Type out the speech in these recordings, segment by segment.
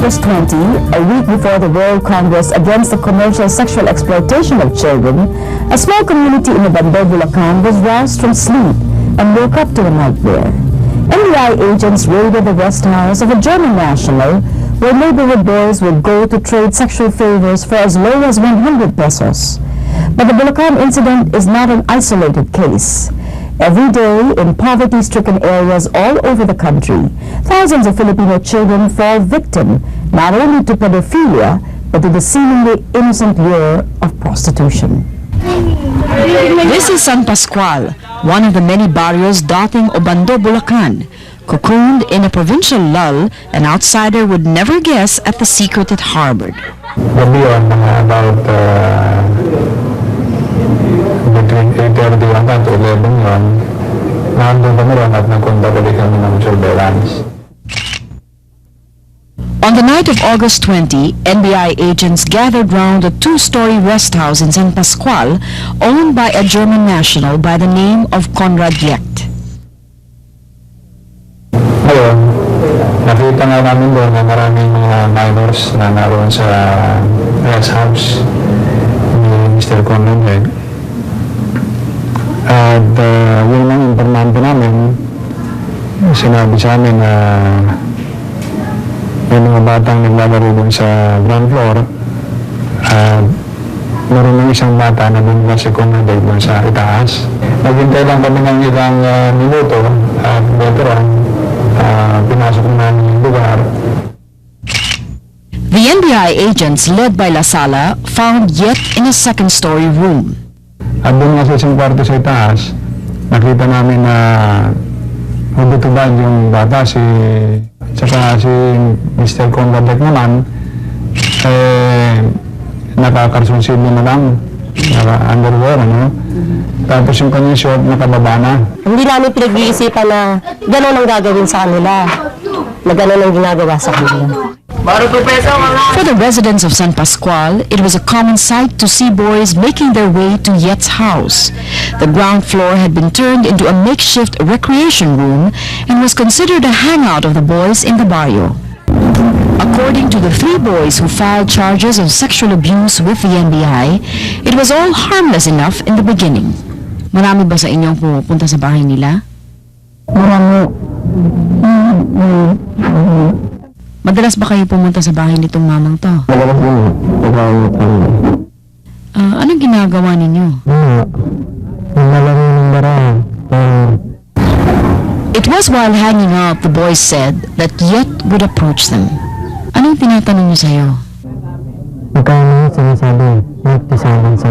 August 20, a week before the World Congress Against the Commercial Sexual Exploitation of Children, a small community in Obando, Bulacan was roused from sleep and woke up to a nightmare. NBI agents raided the rest house of a German national where neighborhood boys would go to trade sexual favors for as low as 100 pesos. But the Bulacan incident is not an isolated case. Every day, in poverty-stricken areas all over the country, thousands of Filipino children fall victim not only to pedophilia, but to the seemingly innocent lure of prostitution. This is San Pascual, one of the many barrios dotting Obando, Bulacan. Cocooned in a provincial lull, an outsider would never guess at the secret it harbored. Gabi yun, about between 8:30 hanggang to 11 yun, nandun kami ron at nagkundabali kami ng surveillance. On the night of August 20, NBI agents gathered round a two-story rest house in San Pascual owned by a German national by the name of Conrad Yet. Ngayon, nakita nga namin doon na maraming mga minors na naroon sa rest house ni Mr. Conrad Yet. At yun ang informante namin, sinabi sa amin na may mga batang naglalaro dun sa ground floor at meron ng isang bata na bumula si Conrad dun sa itaas. Naghintay lang kami ng ilang minuto at later on, pinasok namin yung lugar. The NBI agents led by La Sala found Yet in a second-story room. At doon nga sa isang kwarto sa itaas, nakita namin na hubot-hubad yung bata, tsaka si Mr. Conrad naman, nakakarsunsibo na lang, naka-underwear, ano? Tapos yung kanyang short, nakababa na. Hindi namin pinag-iisipan na gano'n ang gagawin sa kanila, na gano'n ang ginagawa sa kanila. For the residents of San Pascual, it was a common sight to see boys making their way to Yet's house. The ground floor had been turned into a makeshift recreation room and was considered a hangout of the boys in the barrio. According to the three boys who filed charges of sexual abuse with the NBI, it was all harmless enough in the beginning. Marami ba sa inyong pumupunta sa bahay nila? Marami. Madalas ba kayo pumunta sa bahay nitong mamang to? Madalas yun, Anong ginagawa ninyo? nalaro ng barang. It was while hanging out, the boys said, that Yet would approach them. Anong tinatanong niyo sa'yo? Magkano sinasabi, nagtisalan sa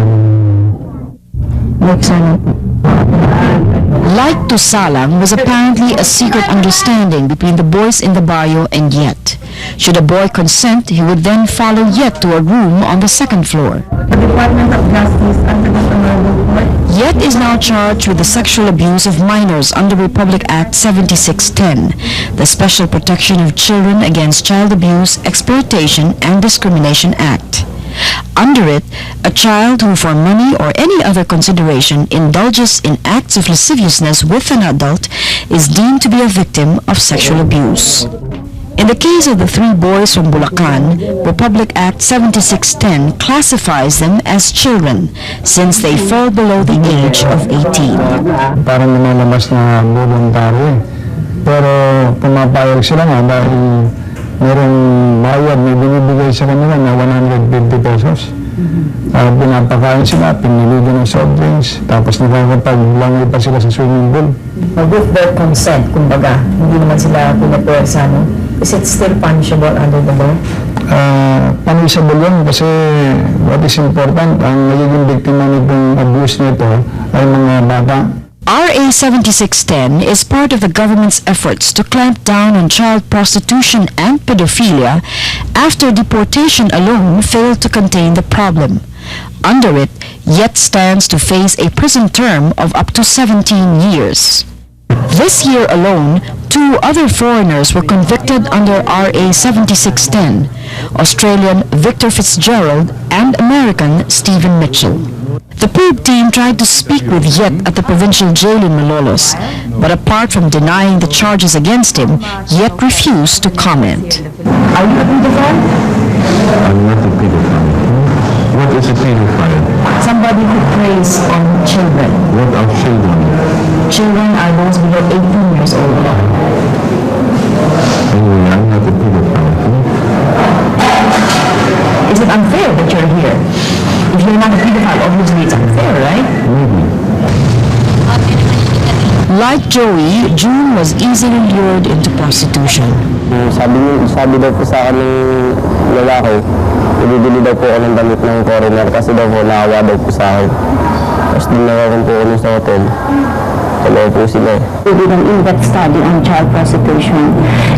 Like to salang was apparently a secret understanding between the boys in the barrio and Yet. Should a boy consent, he would then follow Yet to a room on the second floor. The Department of Justice under the Honorable Court. Yet is now charged with the sexual abuse of minors under Republic Act 7610, the Special Protection of Children Against Child Abuse, Exploitation, and Discrimination Act. Under it, a child who for money or any other consideration indulges in acts of lasciviousness with an adult is deemed to be a victim of sexual abuse. In the case of the three boys from Bulacan, Republic Act 7610 classifies them as children since they fall below the age of 18. Parang lumalabas na voluntary. Pero pumapayag sila nga dahil merong bayad, may binibigay sa kanila na 150 pesos. Pinapakain sila, piniligan ng soft drinks, tapos nakakapaglangoy pa sila sa swimming pool. With their consent, kumbaga, hindi naman sila pinapuwersa, no? Is it still punishable under the law? Punishable yun kasi what is important, ang nagiging biktima nitong abuse nito ay mga bata. RA 7610 is part of the government's efforts to clamp down on child prostitution and pedophilia after deportation alone failed to contain the problem. Under it, Yet stands to face a prison term of up to 17 years. This year alone, two other foreigners were convicted under RA 7610, Australian Victor Fitzgerald and American Stephen Mitchell. The probe team tried to speak with Yet at the provincial jail in Malolos, but apart from denying the charges against him, Yet refused to comment. Are you a pedophile? I'm not a pedophile. What is a pedophile? Somebody who preys on children. What are children? Children are those below 18 years old. Anyway, I'm not a pedophile. Is it unfair that you're here? If you're not a pedophile, obviously it's unfair, right? Like Joey, June was easily lured into prostitution. Sabi daw po sa akin ng lalaki, ibibili daw po ako ng damit ng foreigner kasi daw po naawa daw po sa akin. Tapos dinawagin po ulit sa hotel. Kalaw po sila eh. We did an in-depth study on child prostitution,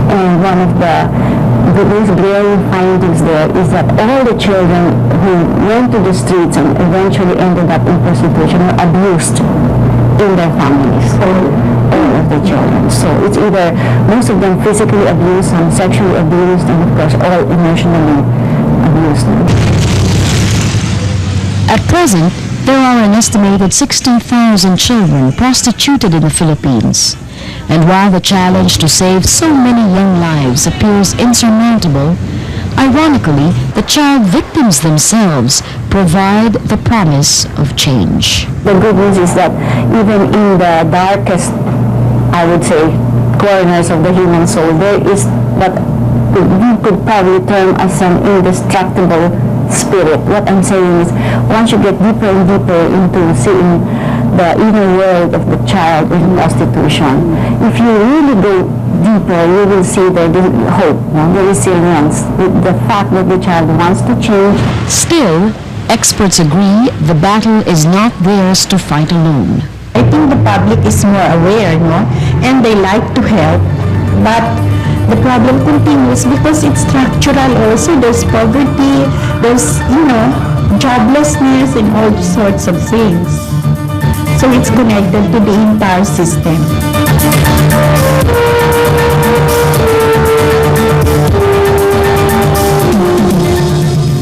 and one of the most glaring findings there is that all the children who went to the streets and eventually ended up in prostitution were abused in their families. All of the children. So it's either most of them physically abused, some sexually abused, and of course all emotionally abused. At present, there are an estimated 60,000 children prostituted in the Philippines. And while the challenge to save so many young lives appears insurmountable, ironically, the child victims themselves provide the promise of change. The good news is that even in the darkest, I would say, corners of the human soul, there is what we could probably term as an indestructible spirit. What I'm saying is, once you get deeper and deeper into seeing the inner world of the child in prostitution, if you really go deeper, you will see the hope, the resilience, the fact that the child wants to change. Still, experts agree the battle is not theirs to fight alone. I think the public is more aware, and they like to help, but the problem continues because it's structural also. There's poverty, there's, joblessness and all sorts of things. So it's connected to the entire system.